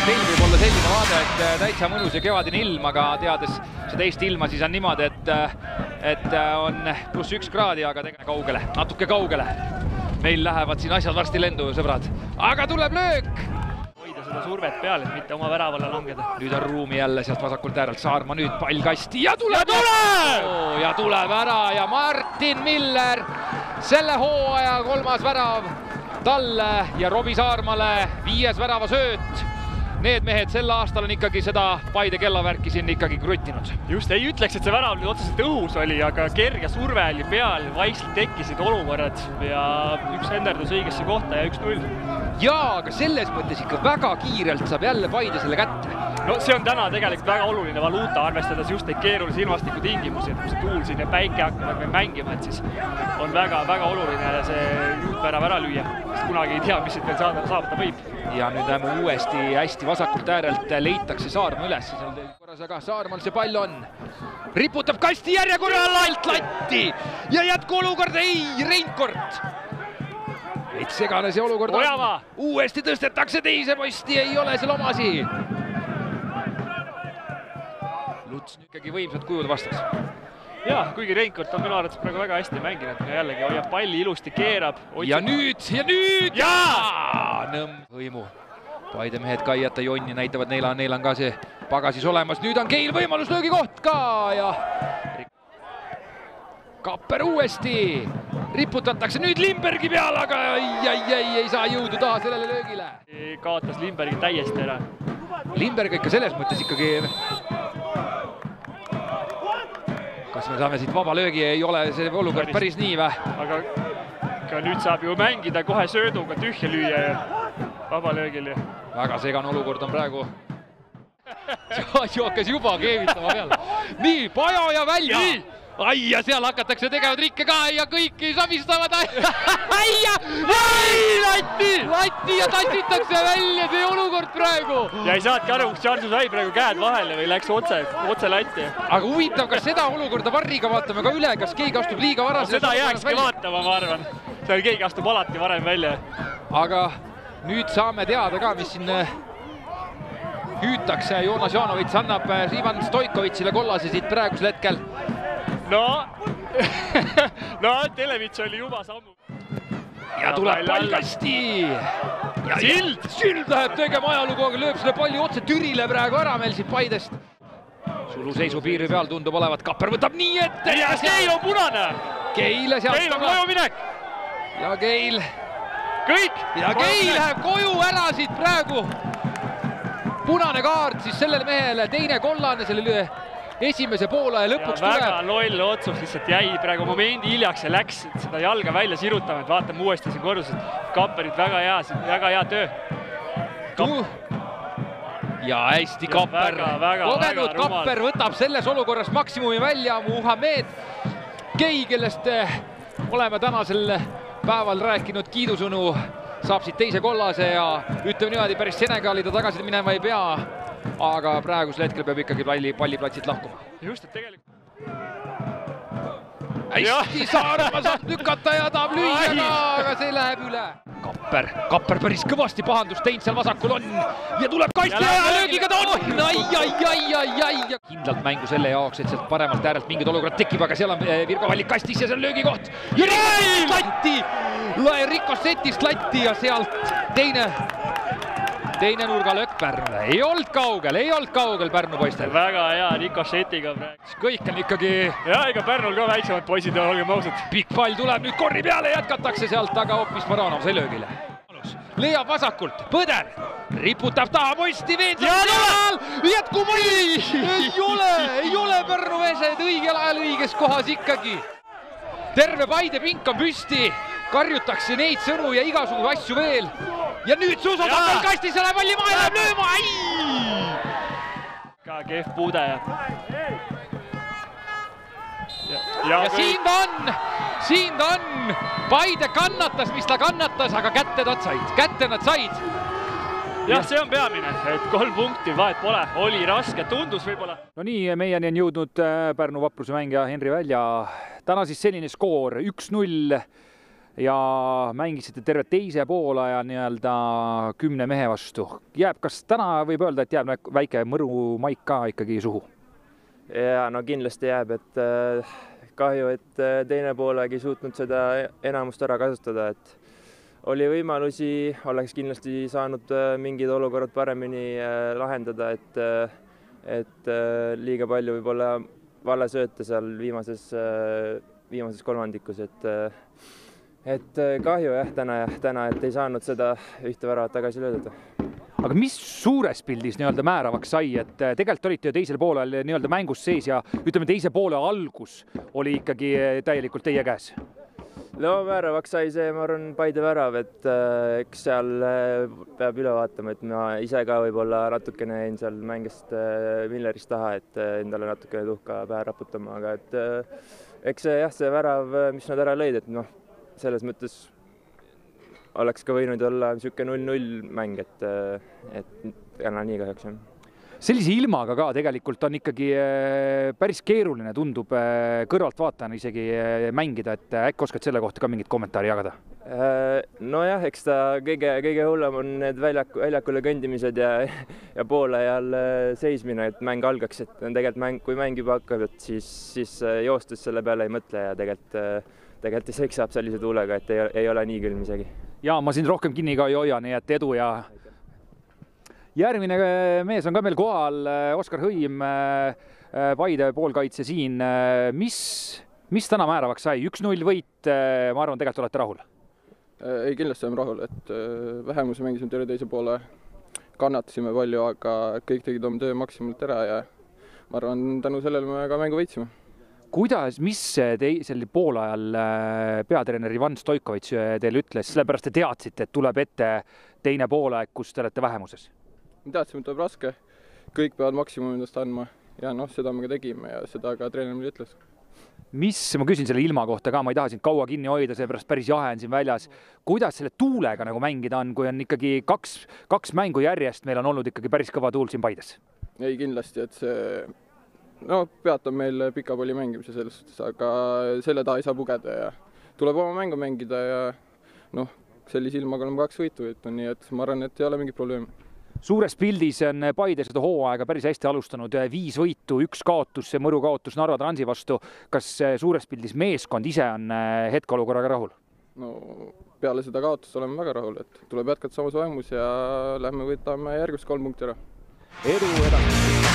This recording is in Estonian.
teil võib olla selline vaade, et täitsa mõnus ja kevadine ilm, aga teades seda Eesti ilma, siis on niimoodi, et on +1 kraadi, aga tegelikult kaugele, natuke kaugele. Meil lähevad siin asjad varsti lendu, sõbrad. Aga tuleb löök! Hoida seda survet peal, et mitte oma väravale langeda. Nüüd on ruumi jälle sealt vasakult äärelt. Saarma nüüd pall kasti ja tuleb! Ja tuleb ära ja Martin Miller, selle hooaja 3. värav talle ja Robbie Saarmale 5. värava sööt. Need mehed sel aastal on ikkagi seda Paide kellavärki siin ikkagi kruttinud. Just, ei ütleks, et see värav nüüd otseselt õhus oli, aga kerge surve oli peal, vaikselt tekkisid olukorrad ja üks enderdus õigesse kohta ja 1-0. Jaa, aga selles mõttes ikka väga kiirelt saab jälle Paide selle kätte. No see on täna tegelikult väga oluline valuuta, arvestades just neid keerulisi ilmastiku tingimusi, et kui see tuul siin ja päike hakkavad meil mängima, et siis on väga oluline see juhtvärav ära lüüa, sest kunagi ei tea, mis siit veel saada võib. Ja nüüd näeme uuesti hästi vasakult äärelt leitakse Saarma üles. Korras, aga Saarmal see pall on. Riputab kasti järjekorral alt latti ja jätku olukord, ei, Reinkord. Et segane see olukord on. Uuesti tõstetakse teise posti, ei ole seal omasi. Luts ikkagi võimsad kujud vastas. Jaa, kuigi Reinkord on minu arvates praegu väga hästi mänginud ja jällegi hoiab palli ilusti, keerab. Ja nüüd! Nõmm hõimu. Paide mehed Kaiat ja Jonni näitavad, neil on ka see pagasis olemas. Nüüd on Keil võimalus löögi koht ka ja Kapper uuesti. Riputatakse nüüd Limbergi peal, aga ei saa jõudu taha sellele löögile. Kaotas Limbergi täiesti ära. Limberg ikka selles mõttes ikkagi... Kas me saame siit vaba löögi, ei ole see olukord päris nii vä? Aga nüüd saab ju mängida kohe sööduga tühja lüüa ja vaba löögil. Väga segane olukord on praegu. See hakkas juba keevitama peal. Nii, Pajo ja välja! Ai, ja seal hakatakse tegevad rikke ka ja kõiki sabistavad. Latti ja tassitakse välja see olukord praegu. Ja ei saadki aru, kus Jarsu sai praegu käed vahele või läks otse latti. Aga huvitav, kas seda olukorda varriga vaatame ka üle, kas keegi astub liiga vara? Seda jääkski vaatama, ma arvan. Seal keegi astub alati varem välja. Aga nüüd saame teada ka, mis siin hüütakse. Joonas Jaanovits annab Ivan Stoikovitsile kollase siit praegusel hetkel. No, Televits oli juba sammu. Ja tuleb pall kasti. Sild läheb tegema ajalugu, aga lööb selle palli otse Türile praegu ära meil siit Paidest. Suluseisu piiri peal tundub olevat. Kapper võtab nii ette. Ja Keil on punane. Keil on koju minek. Ja Keil. Kõik. Ja Keil läheb koju ära siit praegu. Punane kaart siis sellele mehele, teine kollane selle esimese poole ja lõpuks tuleb. Väga loll otsus lihtsalt jäi praegu momendi hiljaks ja läks seda jalga välja sirutama, et vaatame uuesti siin korruselt. Kapperit väga hea töö. Ja hästi Kapper. Kogenud Kapper võtab selles olukorras maksimumi välja. Muhamed Kei, kellest oleme tänasel päeval rääkinud kiidusõnu, saab siit teise kollase ja ütleme niimoodi, päris Senegali ta tagasi minema ei pea. Aga praegusel hetkel peab ikkagi palliplatsilt lahkuma. Just, et tegelikult... Hästi Saarma saab lükata ja tahab lüüa ka, aga see läheb üle. Kapper päris kõvasti pahandust teinud seal vasakul on ja tuleb kasti ja löögiga ta on. Kindlalt mängu selle jaoks, et sealt paremalt äärelt mingid olukorrad tekib, aga seal on Virgo Vallik kastis ja see on löögi koht. Ja Rikos setist latti ja sealt teine nurgalöök Pärnule. Ei olnud kaugel Pärnu poistel. Väga hea rikošetiga praegu. Kõik on ikkagi... Ja ega Pärnul ka väiksemad poisid on, olgem ausad. Pikk pall tuleb nüüd korri peale, jätkatakse sealt, aga hoopis Baranov sai löögile. Leiab vasakult, Põder riputab taha posti veensal seal. Jätku mall! Ei ole Pärnu vesed õigel ajal õiges kohas ikkagi. Terve Paide pink on püsti. Karjutakse neid sõnu ja igasugu asju veel. Ja nüüd Suusad on veel kastis, selle palli maha läheb lööma. Ka kehv puude. Ja siin ta on. Paide kannatas, mis ta kannatas, aga kätte nad said. Jah, see on peamine, et 3 punkti vahet pole. Oli raske, tundus võib-olla. No nii, meieni on jõudnud Pärnu Vapruse mängija Henri Välja. Täna siis selline skoor 1-0 ja mängisite terve teise poolaja nii-öelda 10 mehe vastu. Kas täna võib öelda, et jääb väike mõru maik ka ikkagi suhu? Ja no kindlasti jääb, et kahju, et teine poolaeg ei suutnud seda enamust ära kasutada, et oli võimalusi, oleks kindlasti saanud mingid olukorrad paremini lahendada, et liiga palju võib-olla valesööte seal viimases kolmandikus, et kahju jah täna, et ei saanud seda ühte väravat tagasi löödada. Aga mis suures pildis nii-öelda määravaks sai, et tegelikult olite ju teisel poolel nii-öelda mängus sees ja ütleme, teise poole algus oli ikkagi täielikult teie käes? No määravaks sai see, ma arvan, Paide värav, et eks seal peab üle vaatama, et ma ise ka võib-olla natukene jäin seal mängist Millerist taha, et endale natukene tuhka pähe raputama, aga et eks see värav, mis nad ära lõid, et noh, selles mõttes oleks ka võinud olla niisugune 0-0 mäng, et täna nii kahjuks on. Sellise ilmaga ka tegelikult on ikkagi päris keeruline, tundub kõrvalt vaatajana isegi mängida, et äkki oskad selle kohta ka mingit kommentaari jagada? Nojah, eks ta kõige hullem on need väljakule kõndimised ja poolajal seismine, et mäng algaks, et tegelikult kui mäng juba hakkab, et siis joostes selle peale ei mõtle ja tegelikult isegi saab sellise tuulega, et ei ole nii külm isegi. Ja ma siin rohkem kinni ka ei hoia, nii et edu ja järgmine mees on ka meil kohal, Oskar Hõim, Paide poolkaitse siin. Mis täna määravaks sai? 1-0 võit, ma arvan, tegelikult olete rahul? Ei, kindlasti oleme rahul, et vähemuse mängisime terve teise poole, kannatasime palju, aga kõik tegid oma töö maksimalt ära ja ma arvan, tänu sellele me ka mängu võitsime. Mis selle poolajal peatreener Ivan Stoikovitš teile ütles, sellepärast te teadsite, et tuleb ette teine poolaeg, kus te olete vähemuses? Me teadsime, et tuleb raske, kõik peavad maksimumidest andma ja seda me ka tegime ja seda ka treener meile ütles. Ma küsin selle ilma kohta ka, ma ei taha sind kaua kinni hoida, seepärast päris jahe on siin väljas. Kuidas selle tuulega nagu mängida on, kui on ikkagi kaks mängu järjest, meil on olnud ikkagi päris kõva tuul siin Paides? Ei, kindlasti, et see peatab meil pikapalli mängimise selles suhtes, aga selle taha ei saa pugeda ja tuleb oma mängu mängida ja sellise ilmaga oleme 2 võitu võitu, nii et ma arvan, et ei ole mingit probleemi. Suures pildis on Paide seda hooaega päris hästi alustanud, 5 võitu, 1 kaotus, see mõru kaotus Narva Transi vastu. Kas suures pildis meeskond ise on hetkeolukorraga rahul? No peale seda kaotust oleme väga rahul, et tuleb jätkata samas vaimus ja lähme võtame järgmist 3 punkti ära. Edu edasi!